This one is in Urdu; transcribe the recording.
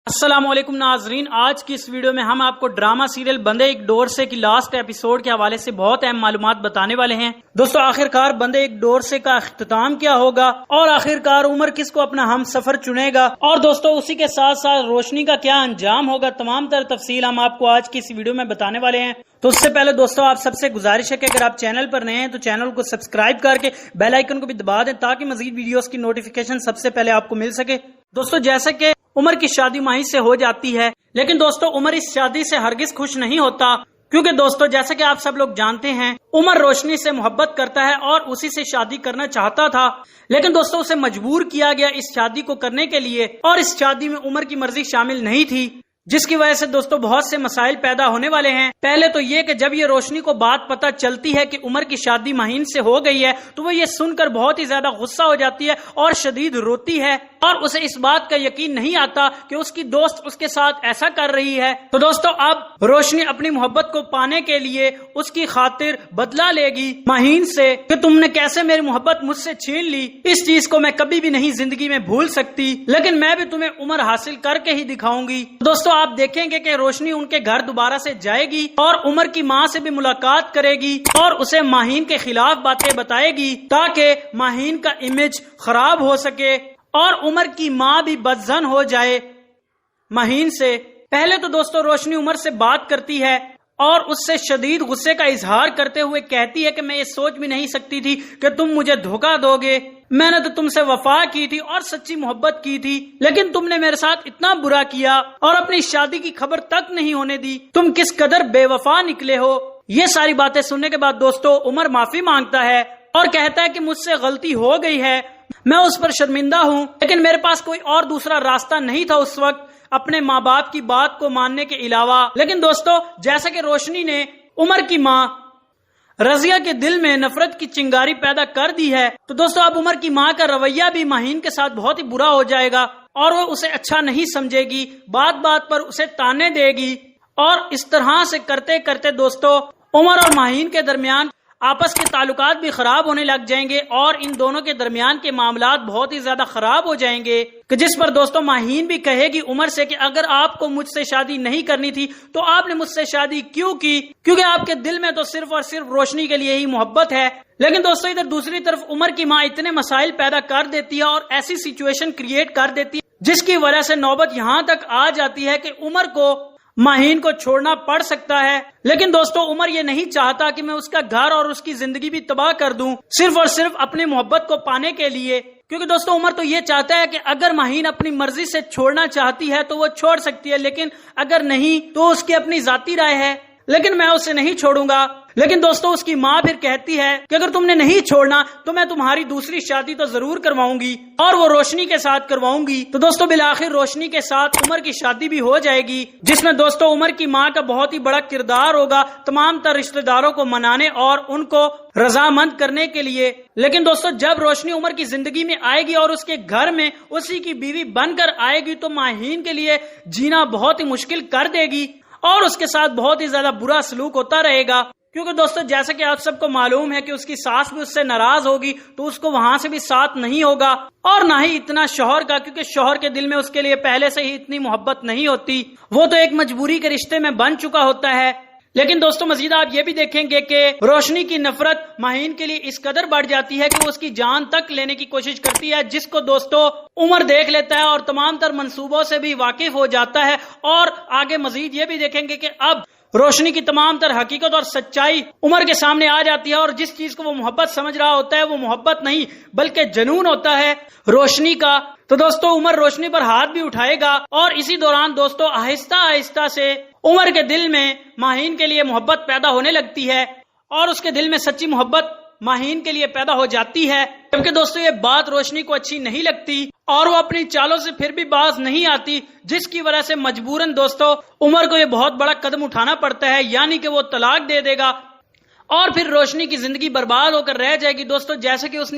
السلام علیکم ناظرین، آج کی اس ویڈیو میں ہم آپ کو ڈرامہ سیریل بندے ایک ڈور سے کی لاسٹ ایپیسوڈ کے حوالے سے بہت اہم معلومات بتانے والے ہیں۔ دوستو آخرکار بندے ایک ڈور سے کا اختتام کیا ہوگا اور آخرکار عمر کس کو اپنا ہم سفر چنے گا، اور دوستو اسی کے ساتھ ساتھ روشنی کا کیا انجام ہوگا، تمام تر تفصیل ہم آپ کو آج کی اس ویڈیو میں بتانے والے ہیں۔ تو اس سے پہلے دوستو آپ سب سے گزارش ہے کہ اگر آپ چینل پر نئے ہیں تو چینل کو سبسکرائب کر کے بیل آئیکن کو بھی دبا دیں تاکہ مزید ویڈیوز کی نوٹیفیکیشن سب سے پہلے آپ کو مل سکے۔ دوستو جیسے کہ عمر کی شادی ماہی سے ہو جاتی ہے، لیکن دوستو عمر اس شادی سے ہرگز خوش نہیں ہوتا، کیونکہ دوستو جیسے کہ آپ سب لوگ جانتے ہیں عمر روشنی سے محبت کرتا ہے اور اسی سے شادی کرنا چاہتا تھا، لیکن دوستو اسے مجبور کیا گیا اس شادی کو کرنے کے لیے، اور اس شادی میں عمر کی مرضی شامل نہیں تھی، جس کی وجہ سے دوستو بہت سے مسائل پیدا ہونے والے ہیں۔ پہلے تو یہ کہ جب یہ روشنی کو بات پتہ چلتی ہے کہ عمر کی شادی ماہین سے ہو گئی ہے تو وہ یہ سن کر بہت ہی زیادہ غصہ ہو جاتی ہے اور شدید روتی ہے، اور اسے اس بات کا یقین نہیں آتا کہ اس کی دوست اس کے ساتھ ایسا کر رہی ہے۔ تو دوستو اب روشنی اپنی محبت کو پانے کے لیے اس کی خاطر بدلہ لے گی ماہین سے کہ تم نے کیسے میری محبت مجھ سے چھین لی، اس چیز کو میں کبھی بھی نہیں زندگی میں بھول سکتی، لیکن میں بھی تمہیں عمر حاصل کر کے ہی دکھاؤں گی۔ دوستو آپ دیکھیں گے کہ روشنی ان کے گھر دوبارہ سے جائے گی اور عمر کی ماں سے بھی ملاقات کرے گی اور اسے ماہین کے خلاف باتیں بتائے گی تاکہ ماہین کا امیج خراب ہو سکے اور عمر کی ماں بھی بدظن ہو جائے ماہین سے۔ پہلے تو دوستو روشنی عمر سے بات کرتی ہے اور اس سے شدید غصے کا اظہار کرتے ہوئے کہتی ہے کہ میں یہ سوچ بھی نہیں سکتی تھی کہ تم مجھے دھوکہ دو گے، میں نے تو تم سے وفا کی تھی اور سچی محبت کی تھی، لیکن تم نے میرے ساتھ اتنا برا کیا اور اپنی شادی کی خبر تک نہیں ہونے دی، تم کس قدر بے وفا نکلے ہو۔ یہ ساری باتیں سننے کے بعد دوستو عمر معافی مانگتا ہے اور کہتا ہے کہ مجھ سے غلطی ہو گئی ہے، میں اس پر شرمندہ ہوں، لیکن میرے پاس کوئی اور دوسرا راستہ نہیں تھا اس وقت اپنے ماں باپ کی بات کو ماننے کے علاوہ۔ لیکن دوستو جیسا کہ روشنی نے عمر کی ماں رضیہ کے دل میں نفرت کی چنگاری پیدا کر دی ہے، تو دوستو اب عمر کی ماں کا رویہ بھی ماہین کے ساتھ بہت ہی برا ہو جائے گا اور وہ اسے اچھا نہیں سمجھے گی، بات بات پر اسے تانے دے گی، اور اس طرح سے کرتے کرتے دوستو عمر اور ماہین کے درمیان آپس کے تعلقات بھی خراب ہونے لگ جائیں گے اور ان دونوں کے درمیان کے معاملات بہت ہی زیادہ خراب ہو جائیں گے، کہ جس پر دوستو ماہین بھی کہے گی عمر سے کہ اگر آپ کو مجھ سے شادی نہیں کرنی تھی تو آپ نے مجھ سے شادی کیوں کی، کیونکہ آپ کے دل میں تو صرف اور صرف روشنی کے لیے ہی محبت ہے۔ لیکن دوستو ادھر دوسری طرف عمر کی ماں اتنے مسائل پیدا کر دیتی ہے اور ایسی سچویشن کریٹ کر دیتی ہے جس کی وجہ سے نوبت یہاں تک آ جاتی ہے کہ عمر کو ماہین کو چھوڑنا پڑ سکتا ہے۔ لیکن دوستو عمر یہ نہیں چاہتا کہ میں اس کا گھر اور اس کی زندگی بھی تباہ کر دوں صرف اور صرف اپنی محبت کو پانے کے لیے، کیونکہ دوستو عمر تو یہ چاہتا ہے کہ اگر ماہین اپنی مرضی سے چھوڑنا چاہتی ہے تو وہ چھوڑ سکتی ہے، لیکن اگر نہیں تو اس کی اپنی ذاتی رائے ہے، لیکن میں اسے نہیں چھوڑوں گا۔ لیکن دوستو اس کی ماں پھر کہتی ہے کہ اگر تم نے نہیں چھوڑنا تو میں تمہاری دوسری شادی تو ضرور کرواؤں گی اور وہ روشنی کے ساتھ کرواؤں گی۔ تو دوستو بالآخر روشنی کے ساتھ عمر کی شادی بھی ہو جائے گی، جس میں دوستو عمر کی ماں کا بہت ہی بڑا کردار ہوگا تمام تر رشتہ داروں کو منانے اور ان کو رضامند کرنے کے لیے۔ لیکن دوستو جب روشنی عمر کی زندگی میں آئے گی اور اس کے گھر میں اسی کی بیوی بن کر آئے گی تو ماہین کے لیے جینا بہت ہی مشکل کر دے گی اور اس کے ساتھ بہت ہی زیادہ برا سلوک ہوتا رہے گا، کیونکہ دوستو جیسا کہ آپ سب کو معلوم ہے کہ اس کی ساس بھی اس سے ناراض ہوگی تو اس کو وہاں سے بھی ساتھ نہیں ہوگا، اور نہ ہی اتنا شوہر کا، کیونکہ شوہر کے دل میں اس کے لیے پہلے سے ہی اتنی محبت نہیں ہوتی، وہ تو ایک مجبوری کے رشتے میں بن چکا ہوتا ہے۔ لیکن دوستو مزید آپ یہ بھی دیکھیں گے کہ روشنی کی نفرت ماہین کے لیے اس قدر بڑھ جاتی ہے کہ وہ اس کی جان تک لینے کی کوشش کرتی ہے، جس کو دوستو عمر دیکھ لیتا ہے اور تمام تر منصوبوں سے بھی واقف ہو جاتا ہے، اور آگے مزید یہ بھی دیکھیں گے کہ اب روشنی کی تمام تر حقیقت اور سچائی عمر کے سامنے آ جاتی ہے، اور جس چیز کو وہ محبت سمجھ رہا ہوتا ہے وہ محبت نہیں بلکہ جنون ہوتا ہے روشنی کا۔ تو دوستو عمر روشنی پر ہاتھ بھی اٹھائے گا، اور اسی دوران دوستو آہستہ آہستہ سے عمر کے دل میں ماہین کے لیے محبت پیدا ہونے لگتی ہے اور اس کے دل میں سچی محبت ماہین کے لیے پیدا ہو جاتی ہے، جبکہ دوستو یہ بات روشنی کو اچھی نہیں لگتی اور وہ اپنی چالوں سے پھر بھی باز نہیں آتی، جس کی وجہ سے مجبوراً دوستو عمر کو یہ بہت بڑا قدم اٹھانا پڑتا ہے، یعنی کہ وہ طلاق دے دے گا اور پھر روشنی کی زندگی برباد ہو کر رہ جائے گی۔ دوستو جیسے کہ اس نے